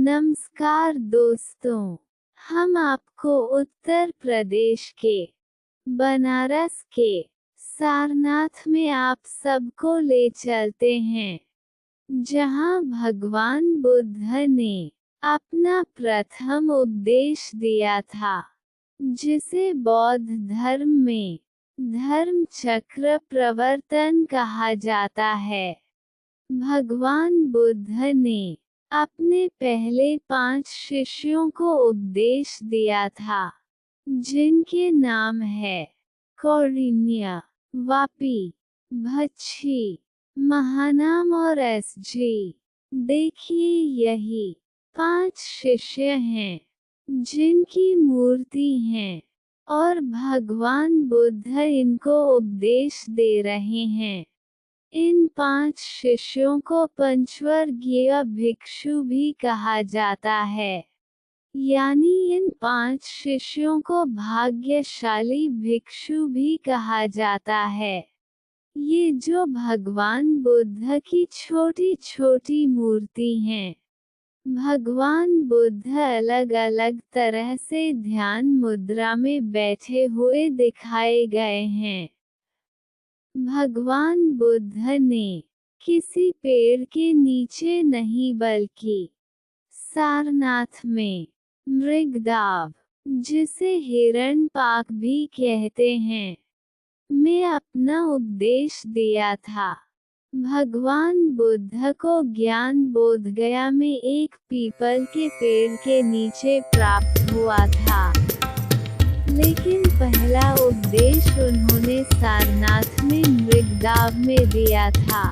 नमस्कार दोस्तों, हम आपको उत्तर प्रदेश के बनारस के सारनाथ में आप सबको ले चलते हैं, जहां भगवान बुद्ध ने अपना प्रथम उपदेश दिया था, जिसे बौद्ध धर्म में धर्म चक्र प्रवर्तन कहा जाता है। भगवान बुद्ध ने अपने पहले 5 शिष्यों को उपदेश दिया था, जिनके नाम है कौंडिन्य, वापी, भच्छी, महानाम और एसजी। देखिए, यही 5 शिष्य हैं जिनकी मूर्ति हैं और भगवान बुद्ध इनको उपदेश दे रहे हैं। इन 5 शिष्यों को पंचवर्गीय भिक्षु भी कहा जाता है, यानी इन 5 शिष्यों को भाग्यशाली भिक्षु भी कहा जाता है। ये जो भगवान बुद्ध की छोटी छोटी मूर्ति हैं, भगवान बुद्ध अलग अलग तरह से ध्यान मुद्रा में बैठे हुए दिखाए गए हैं। भगवान बुद्ध ने किसी पेड़ के नीचे नहीं बल्कि सारनाथ में मृगदाव, जिसे हिरणपाक भी कहते हैं, में अपना उपदेश दिया था। भगवान बुद्ध को ज्ञान बोधगया में एक पीपल के पेड़ के नीचे प्राप्त हुआ था, लेकिन पहला उपदेश उन्होंने सारनाथ में मृगदाव में दिया था।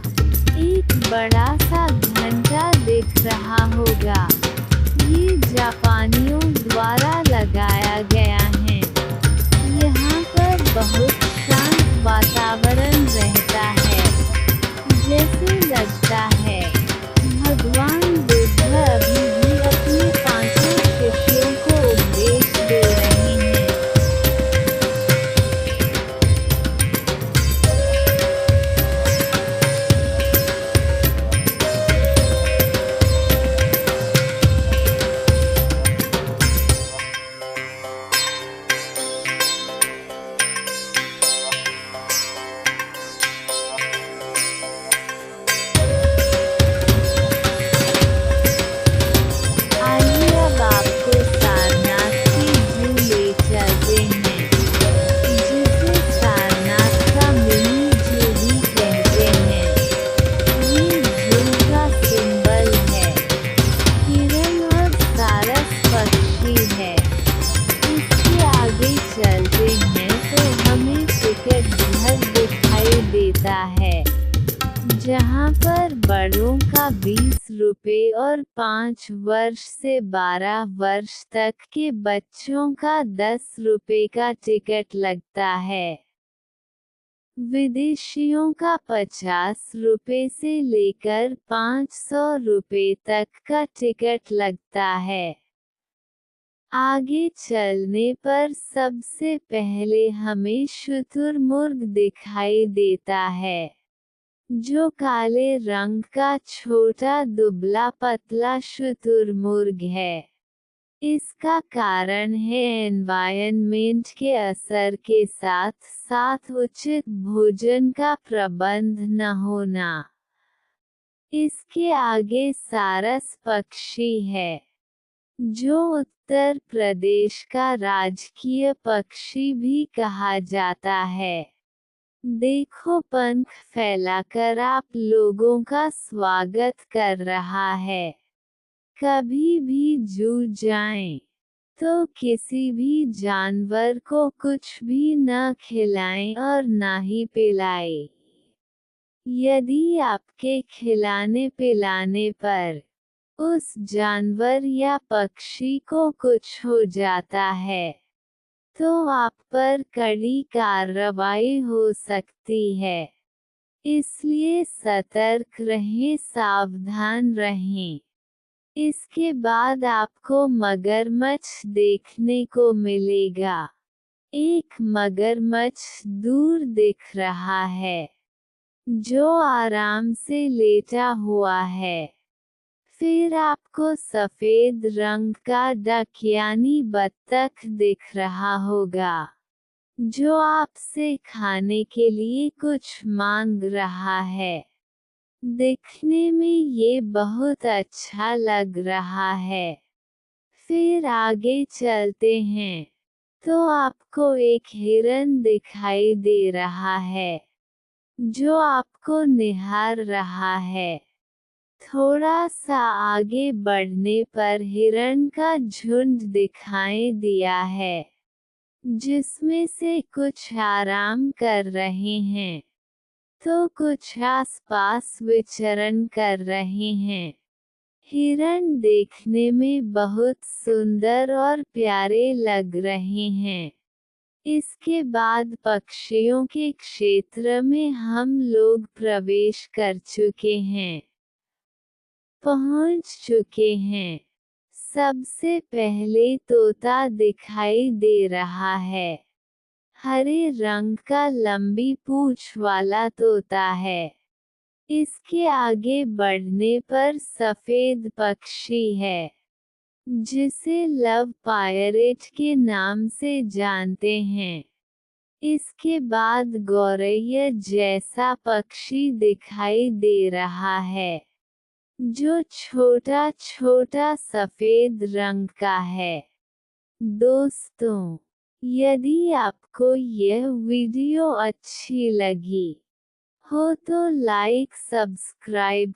एक बड़ा सा घंटा दिख रहा होगा, ये जापानियों द्वारा लगाया गया है। यहाँ पर बहुत शांत वातावरण रहता है, जैसे लगता है भगवान बुद्ध अभी भी अपने 5 शिष्यों को उपदेश दे रहे हैं। है, जहाँ पर बड़ों का 20 रुपये और 5 वर्ष से 12 वर्ष तक के बच्चों का 10 रुपये का टिकट लगता है। विदेशियों का 50 रुपये से लेकर 500 रुपये तक का टिकट लगता है। आगे चलने पर सबसे पहले हमें शुतुरमुर्ग दिखाई देता है, जो काले रंग का छोटा दुबला पतला शुतुरमुर्ग है। इसका कारण है एनवायरनमेंट के असर के साथ साथ उचित भोजन का प्रबंध न होना। इसके आगे सारस पक्षी है, जो उत्तर प्रदेश का राजकीय पक्षी भी कहा जाता है। देखो, पंख फैलाकर आप लोगों का स्वागत कर रहा है। कभी भी जू जाएं, तो किसी भी जानवर को कुछ भी न खिलाएं और ना ही पिलाएं। यदि आपके खिलाने पिलाने पर उस जानवर या पक्षी को कुछ हो जाता है, तो आप पर कड़ी कार्रवाई हो सकती है। इसलिए सतर्क रहें, सावधान रहें। इसके बाद आपको मगरमच्छ देखने को मिलेगा। एक मगरमच्छ दूर दिख रहा है, जो आराम से लेटा हुआ है। फिर आपको सफेद रंग का डक यानी बत्तख दिख रहा होगा, जो आपसे खाने के लिए कुछ मांग रहा है। दिखने में ये बहुत अच्छा लग रहा है। फिर आगे चलते हैं, तो आपको एक हिरन दिखाई दे रहा है, जो आपको निहार रहा है। थोड़ा सा आगे बढ़ने पर हिरण का झुंड दिखाई दिया है, जिसमें से कुछ आराम कर रहे हैं, तो कुछ आसपास विचरण कर रहे हैं। हिरण देखने में बहुत सुंदर और प्यारे लग रहे हैं। इसके बाद पक्षियों के क्षेत्र में हम लोग प्रवेश कर चुके हैं, पहुंच चुके हैं। सबसे पहले तोता दिखाई दे रहा है। हरे रंग का लंबी पूंछ वाला तोता है। इसके आगे बढ़ने पर सफेद पक्षी है, जिसे लव पायरेट के नाम से जानते हैं। इसके बाद गौरैया जैसा पक्षी दिखाई दे रहा है, जो छोटा छोटा सफेद रंग का है। दोस्तों, यदि आपको यह वीडियो अच्छी लगी हो तो लाइक सब्सक्राइब